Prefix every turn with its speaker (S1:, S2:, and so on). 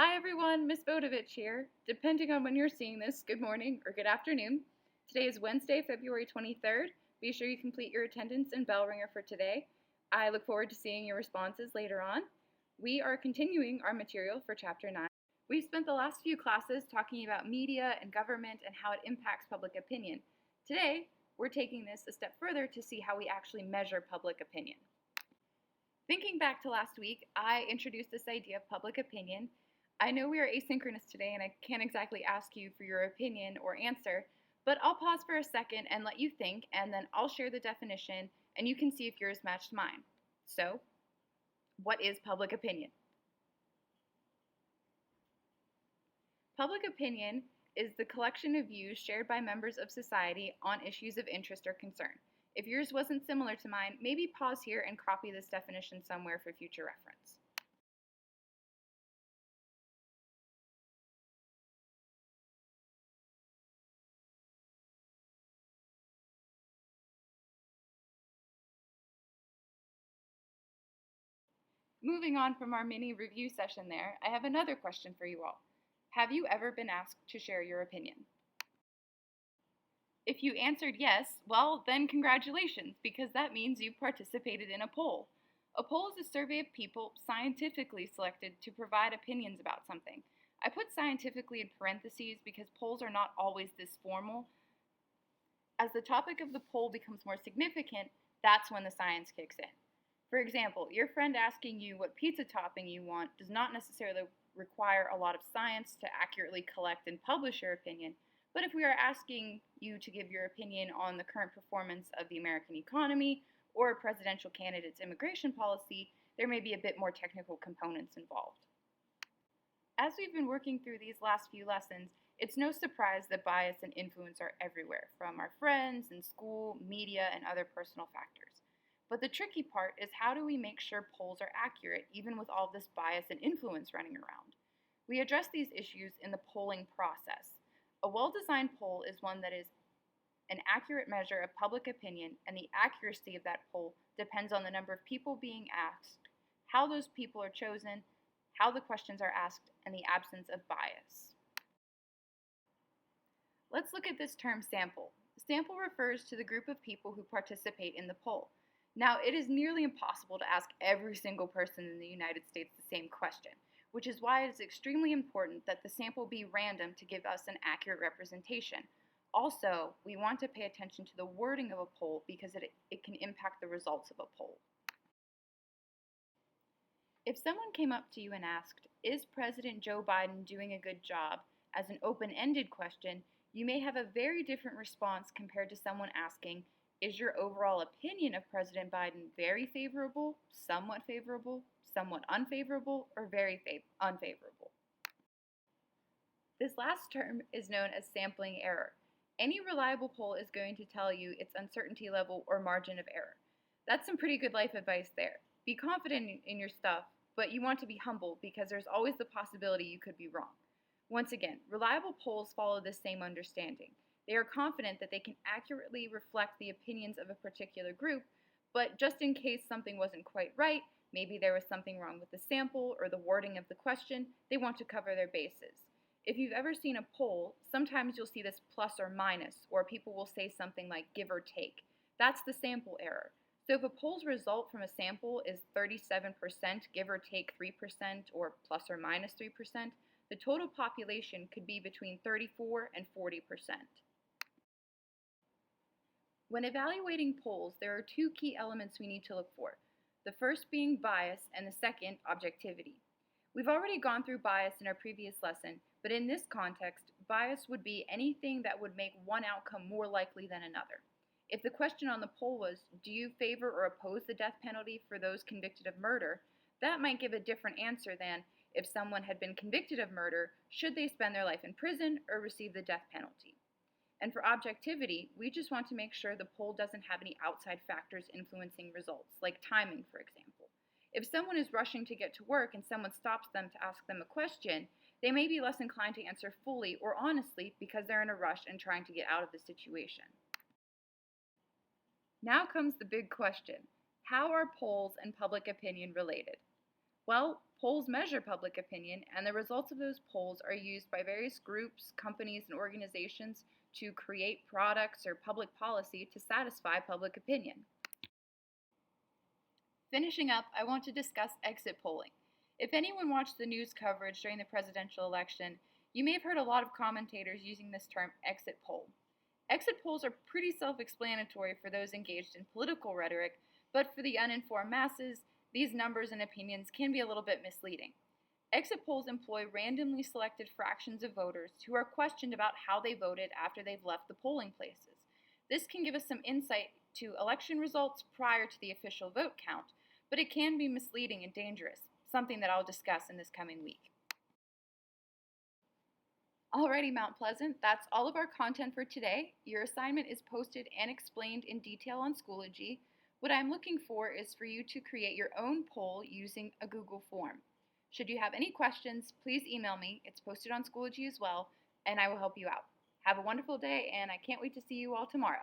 S1: Hi everyone, Miss Votovich here. Depending on when you're seeing this, good morning or good afternoon. Today is Wednesday, February 23rd. Be sure you complete your attendance and bell ringer for today. I look forward to seeing your responses later on. We are continuing our material for Chapter 9. We've spent the last few classes talking about media and government and how it impacts public opinion. Today, we're taking this a step further to see how we actually measure public opinion. Thinking back to last week, I introduced this idea of public opinion. I know we are asynchronous today and I can't exactly ask you for your opinion or answer, but I'll pause for a second and let you think, and then I'll share the definition and you can see if yours matched mine. So, what is public opinion? Public opinion is the collection of views shared by members of society on issues of interest or concern. If yours wasn't similar to mine, maybe pause here and copy this definition somewhere for future reference. Moving on from our mini review session there, I have another question for you all. Have you ever been asked to share your opinion? If you answered yes, well, then congratulations, because that means you participated in a poll. A poll is a survey of people scientifically selected to provide opinions about something. I put scientifically in parentheses because polls are not always this formal. As the topic of the poll becomes more significant, that's when the science kicks in. For example, your friend asking you what pizza topping you want does not necessarily require a lot of science to accurately collect and publish your opinion, but if we are asking you to give your opinion on the current performance of the American economy or a presidential candidate's immigration policy, there may be a bit more technical components involved. As we've been working through these last few lessons, it's no surprise that bias and influence are everywhere, from our friends and school, media, and other personal factors. But the tricky part is, how do we make sure polls are accurate even with all this bias and influence running around? We address these issues in the polling process. A well-designed poll is one that is an accurate measure of public opinion, and the accuracy of that poll depends on the number of people being asked, how those people are chosen, how the questions are asked, and the absence of bias. Let's look at this term sample. Sample refers to the group of people who participate in the poll. Now, it is nearly impossible to ask every single person in the United States the same question, which is why it is extremely important that the sample be random to give us an accurate representation. Also, we want to pay attention to the wording of a poll because it can impact the results of a poll. If someone came up to you and asked, "Is President Joe Biden doing a good job?" as an open-ended question, you may have a very different response compared to someone asking, "Is your overall opinion of President Biden very favorable, somewhat unfavorable, or very unfavorable?" This last term is known as sampling error. Any reliable poll is going to tell you its uncertainty level or margin of error. That's some pretty good life advice there. Be confident in your stuff, but you want to be humble because there's always the possibility you could be wrong. Once again, reliable polls follow this same understanding. They are confident that they can accurately reflect the opinions of a particular group, but just in case something wasn't quite right, maybe there was something wrong with the sample or the wording of the question, they want to cover their bases. If you've ever seen a poll, sometimes you'll see this plus or minus, or people will say something like give or take. That's the sample error. So if a poll's result from a sample is 37%, give or take 3%, or plus or minus 3%, the total population could be between 34 and 40%. When evaluating polls, there are two key elements we need to look for. The first being bias, and the second, objectivity. We've already gone through bias in our previous lesson, but in this context, bias would be anything that would make one outcome more likely than another. If the question on the poll was, "Do you favor or oppose the death penalty for those convicted of murder?" that might give a different answer than, if someone had been convicted of murder, should they spend their life in prison or receive the death penalty? And for objectivity, we just want to make sure the poll doesn't have any outside factors influencing results, like timing, for example. If someone is rushing to get to work and someone stops them to ask them a question, they may be less inclined to answer fully or honestly because they're in a rush and trying to get out of the situation. Now comes the big question. How are polls and public opinion related? Well, Polls measure public opinion, and the results of those polls are used by various groups, companies, and organizations to create products or public policy to satisfy public opinion. Finishing up, I want to discuss exit polling. If anyone watched the news coverage during the presidential election, you may have heard a lot of commentators using this term exit poll. Exit polls are pretty self-explanatory for those engaged in political rhetoric, but for the uninformed masses, these numbers and opinions can be a little bit misleading. Exit polls employ randomly selected fractions of voters who are questioned about how they voted after they've left the polling places. This can give us some insight to election results prior to the official vote count, but it can be misleading and dangerous, something that I'll discuss in this coming week. Alrighty, Mount Pleasant, that's all of our content for today. Your assignment is posted and explained in detail on Schoology. What I'm looking for is for you to create your own poll using a Google form. Should you have any questions, please email me. It's posted on Schoology as well, and I will help you out. Have a wonderful day, and I can't wait to see you all tomorrow.